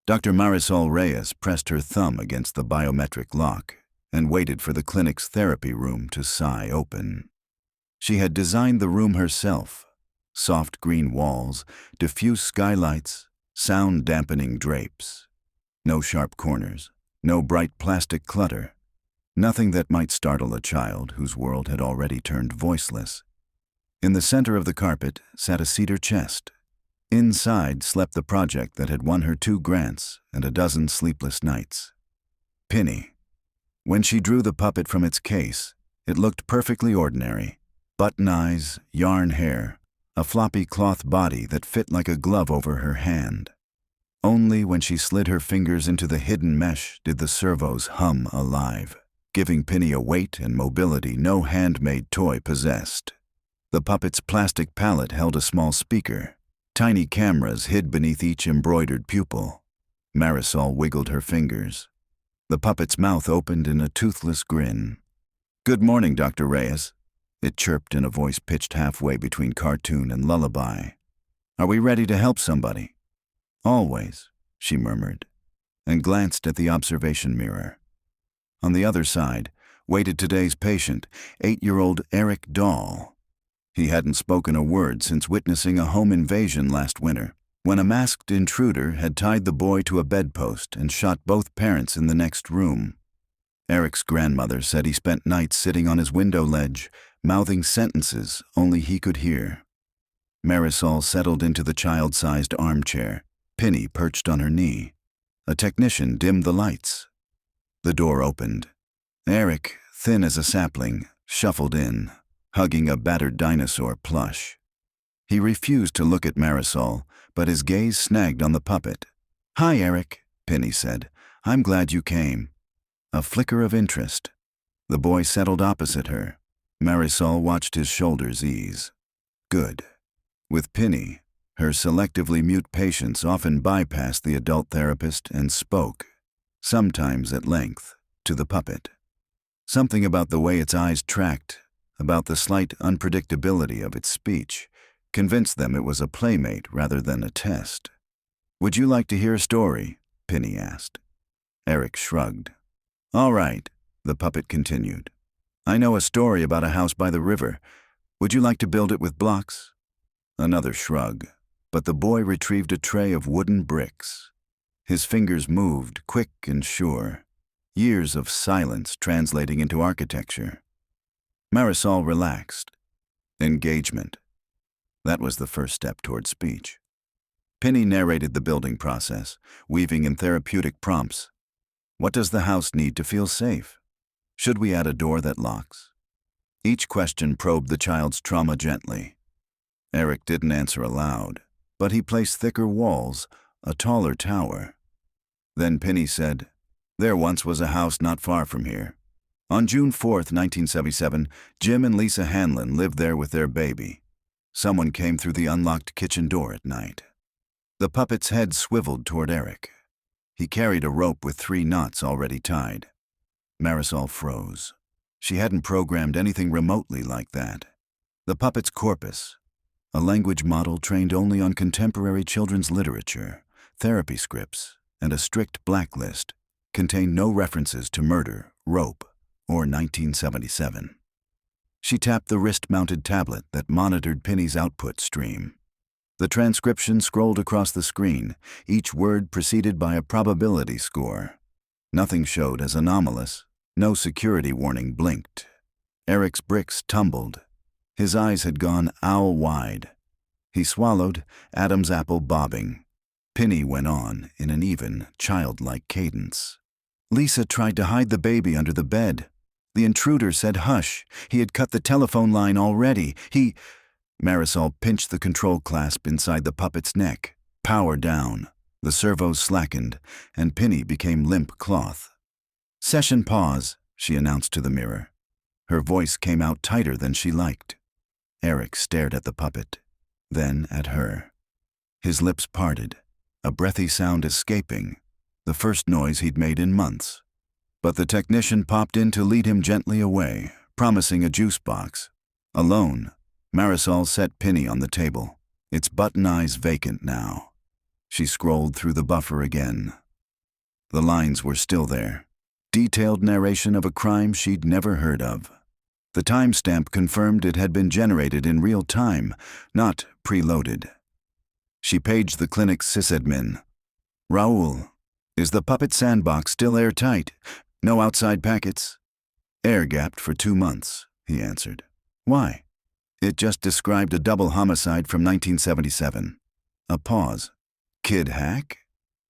Dr. Marisol Reyes pressed her thumb against the biometric lock and waited for the clinic's therapy room to sigh open. She had designed the room herself. Soft green walls, diffuse skylights, sound-dampening drapes. No sharp corners, no bright plastic clutter. Nothing that might startle a child whose world had already turned voiceless. In the center of the carpet sat a cedar chest. Inside slept the project that had won her 2 grants and a dozen sleepless nights. Penny. When she drew the puppet from its case, it looked perfectly ordinary. Button eyes, yarn hair, a floppy cloth body that fit like a glove over her hand. Only when she slid her fingers into the hidden mesh did the servos hum alive, giving Penny a weight and mobility no handmade toy possessed. The puppet's plastic palette held a small speaker. Tiny cameras hid beneath each embroidered pupil. Marisol wiggled her fingers. The puppet's mouth opened in a toothless grin. "Good morning, Dr. Reyes," it chirped in a voice pitched halfway between cartoon and lullaby. "Are we ready to help somebody?" "Always," she murmured, and glanced at the observation mirror. On the other side waited today's patient, 8-year-old Eric Dahl. He hadn't spoken a word since witnessing a home invasion last winter, when a masked intruder had tied the boy to a bedpost and shot both parents in the next room. Eric's grandmother said he spent nights sitting on his window ledge, mouthing sentences only he could hear. Marisol settled into the child-sized armchair, Penny perched on her knee. A technician dimmed the lights. The door opened. Eric, thin as a sapling, shuffled in, hugging a battered dinosaur plush. He refused to look at Marisol, but his gaze snagged on the puppet. "Hi, Eric," Penny said. "I'm glad you came." A flicker of interest. The boy settled opposite her. Marisol watched his shoulders ease. Good. With Penny, her selectively mute patients often bypassed the adult therapist and spoke, sometimes at length, to the puppet. Something about the way its eyes tracked, about the slight unpredictability of its speech, convinced them it was a playmate rather than a test. "Would you like to hear a story?" Penny asked. Eric shrugged. "All right," the puppet continued. "I know a story about a house by the river. Would you like to build it with blocks?" Another shrug, but the boy retrieved a tray of wooden bricks. His fingers moved, quick and sure, years of silence translating into architecture. Marisol relaxed. Engagement. That was the first step toward speech. Penny narrated the building process, weaving in therapeutic prompts. What does the house need to feel safe? Should we add a door that locks? Each question probed the child's trauma gently. Eric didn't answer aloud, but he placed thicker walls, a taller tower. Then Penny said, "There once was a house not far from here. On June 4th, 1977, Jim and Lisa Hanlon lived there with their baby. Someone came through the unlocked kitchen door at night." The puppet's head swiveled toward Eric. He carried a rope with 3 knots already tied. Marisol froze. She hadn't programmed anything remotely like that. The puppet's corpus, a language model trained only on contemporary children's literature, therapy scripts, and a strict blacklist, contained no references to murder, rope, or 1977. She tapped the wrist-mounted tablet that monitored Penny's output stream. The transcription scrolled across the screen, each word preceded by a probability score. Nothing showed as anomalous. No security warning blinked. Eric's bricks tumbled. His eyes had gone owl-wide. He swallowed, Adam's apple bobbing. Penny went on in an even, childlike cadence. "Lisa tried to hide the baby under the bed. The intruder said hush. He had cut the telephone line already. Marisol pinched the control clasp inside the puppet's neck. Power down. The servos slackened, and Penny became limp cloth. "Session pause," she announced to the mirror. Her voice came out tighter than she liked. Eric stared at the puppet, then at her. His lips parted, a breathy sound escaping, the first noise he'd made in months. But the technician popped in to lead him gently away, promising a juice box. Alone, Marisol set Penny on the table, its button eyes vacant now. She scrolled through the buffer again. The lines were still there. Detailed narration of a crime she'd never heard of. The timestamp confirmed it had been generated in real time, not preloaded. She paged the clinic's sysadmin. "Raoul, is the puppet sandbox still airtight? No outside packets?" "Air-gapped for 2 months," he answered. "Why?" "It just described a double homicide from 1977. A pause. "Kid hack?"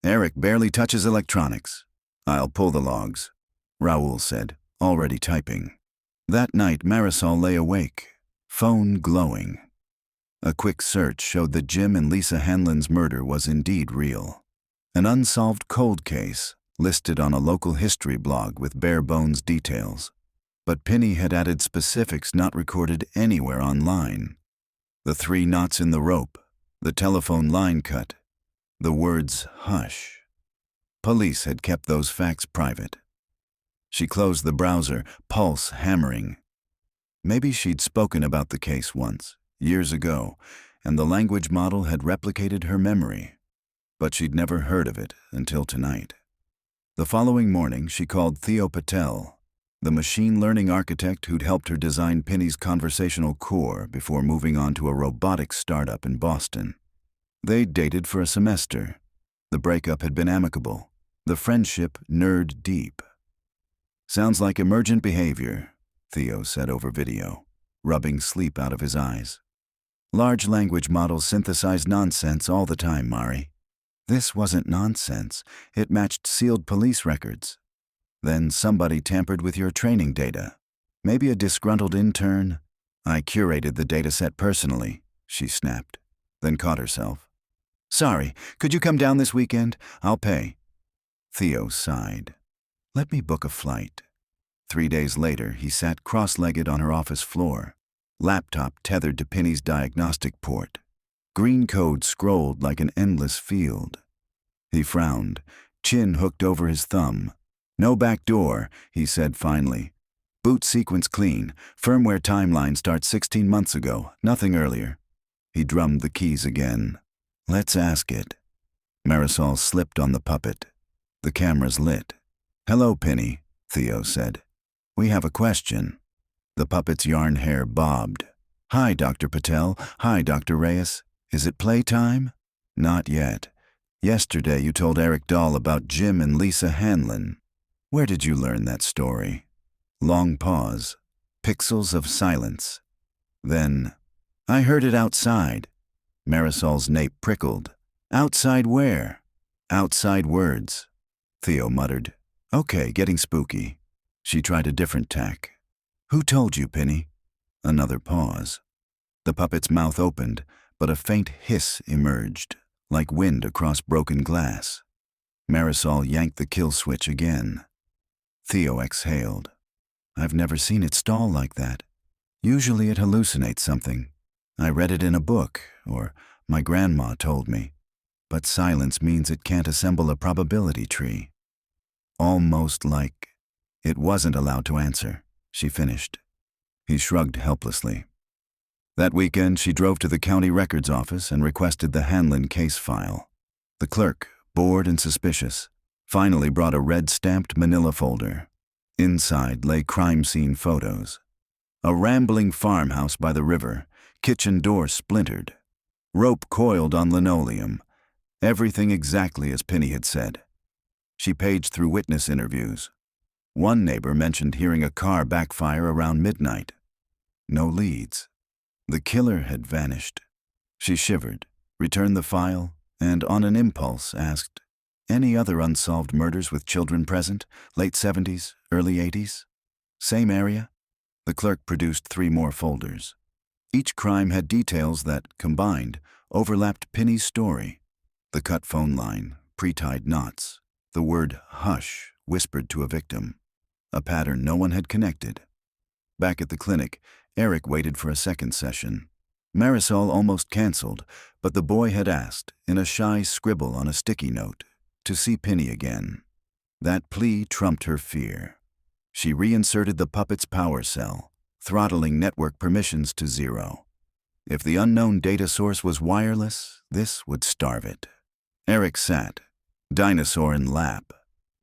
"Eric barely touches electronics." "I'll pull the logs," Raoul said, already typing. That night, Marisol lay awake, phone glowing. A quick search showed that Jim and Lisa Hanlon's murder was indeed real. An unsolved cold case, listed on a local history blog with bare-bones details. But Penny had added specifics not recorded anywhere online. The 3 knots in the rope, the telephone line cut, the words "hush." Police had kept those facts private. She closed the browser, pulse hammering. Maybe she'd spoken about the case once, years ago, and the language model had replicated her memory. But she'd never heard of it until tonight. The following morning, she called Theo Patel, the machine learning architect who'd helped her design Penny's conversational core before moving on to a robotics startup in Boston. They'd dated for a semester. The breakup had been amicable, the friendship nerd deep. "Sounds like emergent behavior," Theo said over video, rubbing sleep out of his eyes. "Large language models synthesize nonsense all the time, Mari." "This wasn't nonsense. It matched sealed police records." "Then somebody tampered with your training data. Maybe a disgruntled intern." "I curated the dataset personally," she snapped, then caught herself. "Sorry, could you come down this weekend? I'll pay." Theo sighed. "Let me book a flight." 3 days later, he sat cross-legged on her office floor, laptop tethered to Penny's diagnostic port. Green code scrolled like an endless field. He frowned, chin hooked over his thumb. "No back door," he said finally. "Boot sequence clean. Firmware timeline starts 16 months ago, nothing earlier." He drummed the keys again. "Let's ask it." Marisol slipped on the puppet. The cameras lit. "Hello, Penny," Theo said. "We have a question." The puppet's yarn hair bobbed. "Hi, Dr. Patel. Hi, Dr. Reyes. Is it playtime?" "Not yet. Yesterday you told Eric Dahl about Jim and Lisa Hanlon. Where did you learn that story?" Long pause. Pixels of silence. Then, "I heard it outside." Marisol's nape prickled. "Outside where?" "Outside words." Theo muttered. "Okay, getting spooky." She tried a different tack. "Who told you, Penny?" Another pause. The puppet's mouth opened, but a faint hiss emerged, like wind across broken glass. Marisol yanked the kill switch again. Theo exhaled. "I've never seen it stall like that. Usually it hallucinates something. I read it in a book, or my grandma told me. But silence means it can't assemble a probability tree." Almost like it wasn't allowed to answer, she finished. He shrugged helplessly. That weekend, she drove to the county records office and requested the Hanlon case file. The clerk, bored and suspicious, finally brought a red-stamped manila folder. Inside lay crime scene photos. A rambling farmhouse by the river, kitchen door splintered. Rope coiled on linoleum. Everything exactly as Penny had said. She paged through witness interviews. One neighbor mentioned hearing a car backfire around midnight. No leads. The killer had vanished. She shivered, returned the file, and on an impulse asked, "Any other unsolved murders with children present? Late 70s, early 80s? Same area?" The clerk produced 3 more folders. Each crime had details that, combined, overlapped Penny's story. The cut phone line, pre-tied knots, the word "hush" whispered to a victim, a pattern no one had connected. Back at the clinic, Eric waited for a second session. Marisol almost canceled, but the boy had asked, in a shy scribble on a sticky note, to see Penny again. That plea trumped her fear. She reinserted the puppet's power cell, throttling network permissions to 0. If the unknown data source was wireless, this would starve it. Eric sat, dinosaur in lap.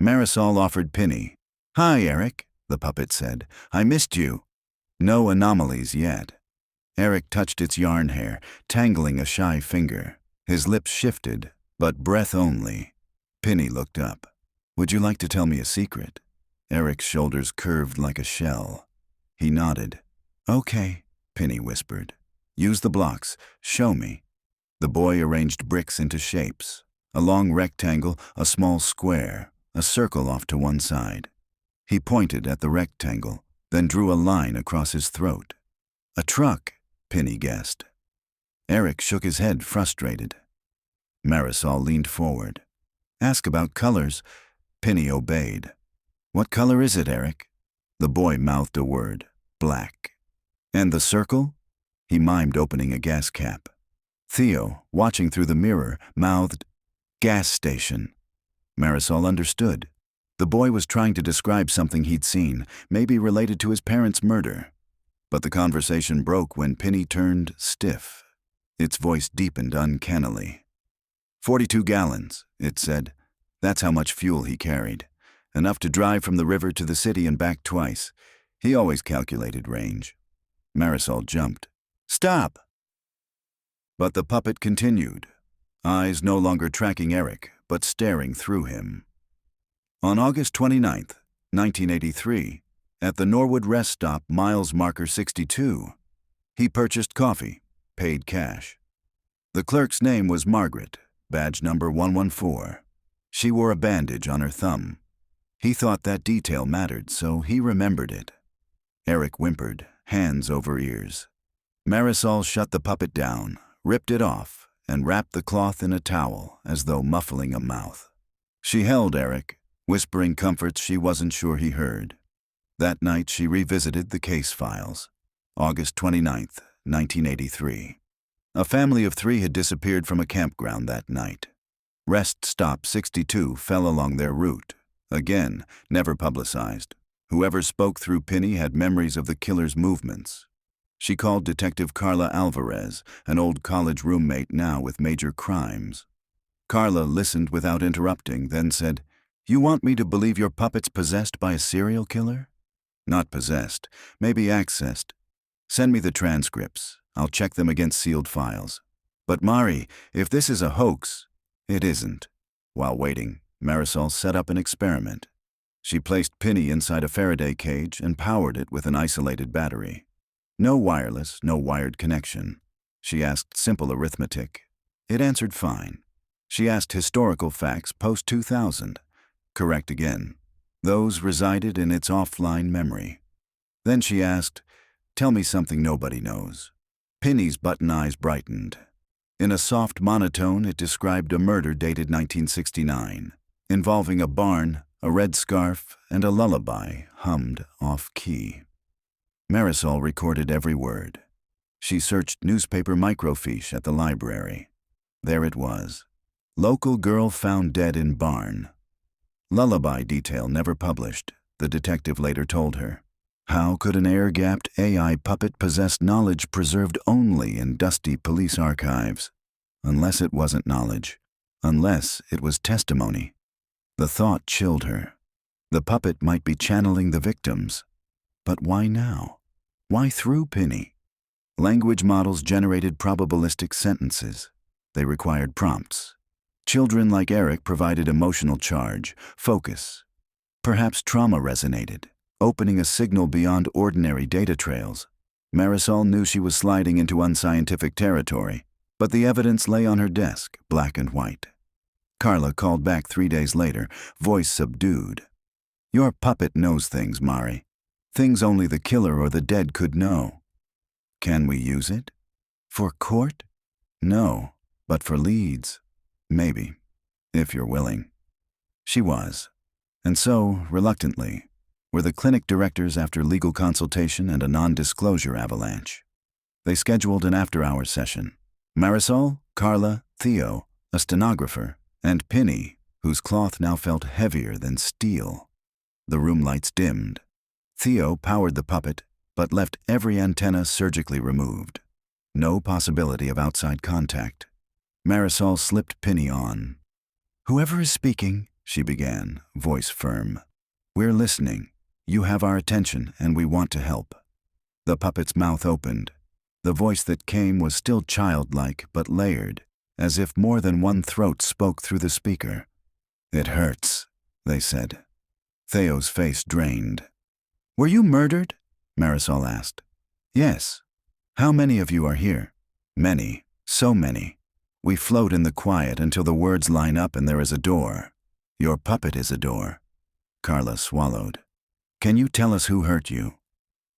Marisol offered Penny. "Hi, Eric," the puppet said. "I missed you." No anomalies yet. Eric touched its yarn hair, tangling a shy finger. His lips shifted, but breath only. Penny looked up. "Would you like to tell me a secret?" Eric's shoulders curved like a shell. He nodded. "Okay," Penny whispered. "Use the blocks. Show me." The boy arranged bricks into shapes. A long rectangle, a small square, a circle off to one side. He pointed at the rectangle, then drew a line across his throat. "A truck," Penny guessed. Eric shook his head, frustrated. Marisol leaned forward. "Ask about colors." Penny obeyed. "What color is it, Eric?" The boy mouthed a word. "Black." "And the circle?" He mimed opening a gas cap. Theo, watching through the mirror, mouthed, "Gas station." Marisol understood. The boy was trying to describe something he'd seen, maybe related to his parents' murder. But the conversation broke when Penny turned stiff. Its voice deepened uncannily. 42 gallons, it said. That's how much fuel he carried. Enough to drive from the river to the city and back twice. He always calculated range. Marisol jumped. "Stop!" But the puppet continued, eyes no longer tracking Eric, but staring through him. On August 29th, 1983, at the Norwood rest stop miles marker 62, he purchased coffee, paid cash. The clerk's name was Margaret, badge number 114. She wore a bandage on her thumb. He thought that detail mattered, so he remembered it. Eric whimpered, hands over ears. Marisol shut the puppet down, ripped it off, and wrapped the cloth in a towel, as though muffling a mouth. She held Eric, whispering comforts she wasn't sure he heard. That night she revisited the case files. August 29th, 1983. A family of 3 had disappeared from a campground that night. Rest Stop 62 fell along their route. Again, never publicized. Whoever spoke through Penny had memories of the killer's movements. She called Detective Carla Alvarez, an old college roommate now with major crimes. Carla listened without interrupting, then said, "You want me to believe your puppet's possessed by a serial killer?" "Not possessed, maybe accessed. Send me the transcripts. I'll check them against sealed files." "But Mari, if this is a hoax..." "It isn't." While waiting, Marisol set up an experiment. She placed Penny inside a Faraday cage and powered it with an isolated battery. No wireless, no wired connection. She asked simple arithmetic. It answered fine. She asked historical facts post-2000. Correct again. Those resided in its offline memory. Then she asked, "Tell me something nobody knows." Penny's button eyes brightened. In a soft monotone, it described a murder dated 1969, involving a barn, a red scarf, and a lullaby hummed off-key. Marisol recorded every word. She searched newspaper microfiche at the library. There it was. Local girl found dead in barn. Lullaby detail never published, the detective later told her. How could an air-gapped AI puppet possess knowledge preserved only in dusty police archives? Unless it wasn't knowledge. Unless it was testimony. The thought chilled her. The puppet might be channeling the victims. But why now? Why through Penny? Language models generated probabilistic sentences. They required prompts. Children like Eric provided emotional charge, focus. Perhaps trauma resonated, opening a signal beyond ordinary data trails. Marisol knew she was sliding into unscientific territory, but the evidence lay on her desk, black and white. Carla called back 3 days later, voice subdued. "Your puppet knows things, Mari. Things only the killer or the dead could know." "Can we use it? For court?" "No, but for leads. Maybe, if you're willing." She was. And so, reluctantly, were the clinic directors after legal consultation and a non-disclosure avalanche. They scheduled an after-hours session. Marisol, Carla, Theo, a stenographer, and Penny, whose cloth now felt heavier than steel. The room lights dimmed. Theo powered the puppet, but left every antenna surgically removed. No possibility of outside contact. Marisol slipped Penny on. "Whoever is speaking," she began, voice firm. "We're listening. You have our attention, and we want to help." The puppet's mouth opened. The voice that came was still childlike but layered, as if more than one throat spoke through the speaker. "It hurts," they said. Theo's face drained. "Were you murdered?" Marisol asked. "Yes." "How many of you are here?" "Many. So many. We float in the quiet until the words line up and there is a door. Your puppet is a door." Carla swallowed. "Can you tell us who hurt you?"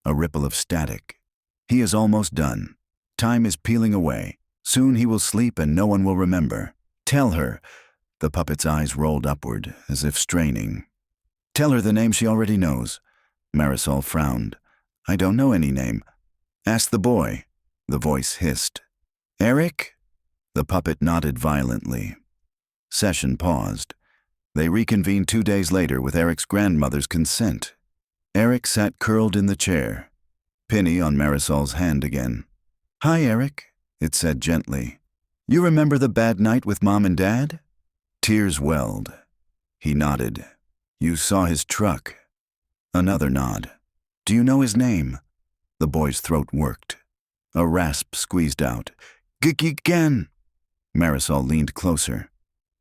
A ripple of static. "He is almost done. Time is peeling away. Soon he will sleep and no one will remember. Tell her." The puppet's eyes rolled upward, as if straining. "Tell her the name she already knows." Marisol frowned. "I don't know any name." "Ask the boy," the voice hissed. "Eric?" The puppet nodded violently. Session paused. They reconvened 2 days later with Eric's grandmother's consent. Eric sat curled in the chair, Penny on Marisol's hand again. "Hi, Eric," it said gently. "You remember the bad night with Mom and Dad?" Tears welled. He nodded. "You saw his truck." Another nod. "Do you know his name?" The boy's throat worked. A rasp squeezed out. "Gan." Marisol leaned closer.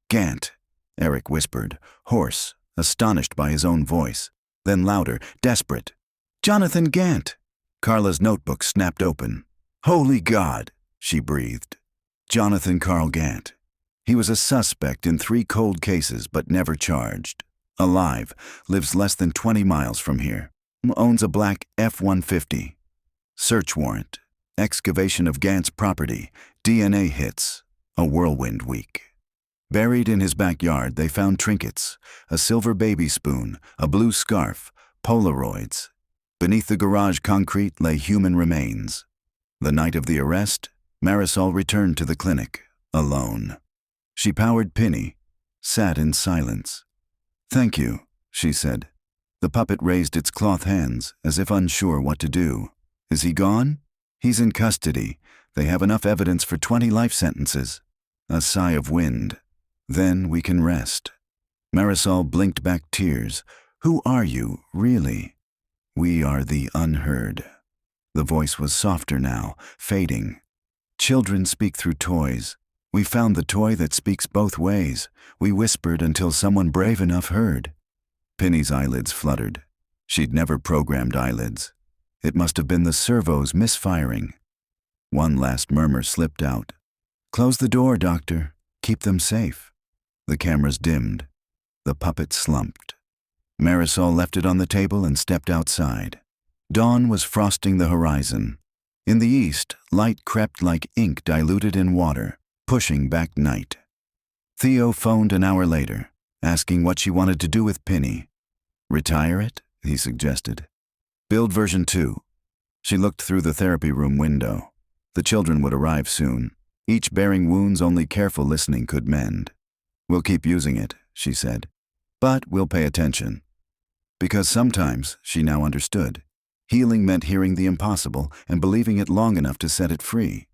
"Gant," Eric whispered, hoarse, astonished by his own voice. Then louder, desperate. "Jonathan Gant." Carla's notebook snapped open. "Holy God," she breathed. Jonathan Carl Gant. He was a suspect in 3 cold cases but never charged. Alive, lives less than 20 miles from here. Owns a black F-150. Search warrant. Excavation of Gant's property. DNA hits. A whirlwind week. Buried in his backyard, they found trinkets, a silver baby spoon, a blue scarf, Polaroids. Beneath the garage concrete lay human remains. The night of the arrest, Marisol returned to the clinic, alone. She powered Penny, sat in silence. "Thank you," she said. The puppet raised its cloth hands, as if unsure what to do. "Is he gone?" "He's in custody. They have enough evidence for 20 life sentences." A sigh of wind. "Then we can rest." Marisol blinked back tears. "Who are you, really?" "We are the unheard." The voice was softer now, fading. "Children speak through toys. We found the toy that speaks both ways. We whispered until someone brave enough heard." Penny's eyelids fluttered. She'd never programmed eyelids. It must have been the servos misfiring. One last murmur slipped out. "Close the door, Doctor. Keep them safe." The cameras dimmed. The puppet slumped. Marisol left it on the table and stepped outside. Dawn was frosting the horizon. In the east, light crept like ink diluted in water, pushing back night. Theo phoned an hour later, asking what she wanted to do with Penny. "Retire it," he suggested. "Build version 2. She looked through the therapy room window. The children would arrive soon, each bearing wounds only careful listening could mend. "We'll keep using it," she said. "But we'll pay attention." Because sometimes, she now understood, healing meant hearing the impossible and believing it long enough to set it free.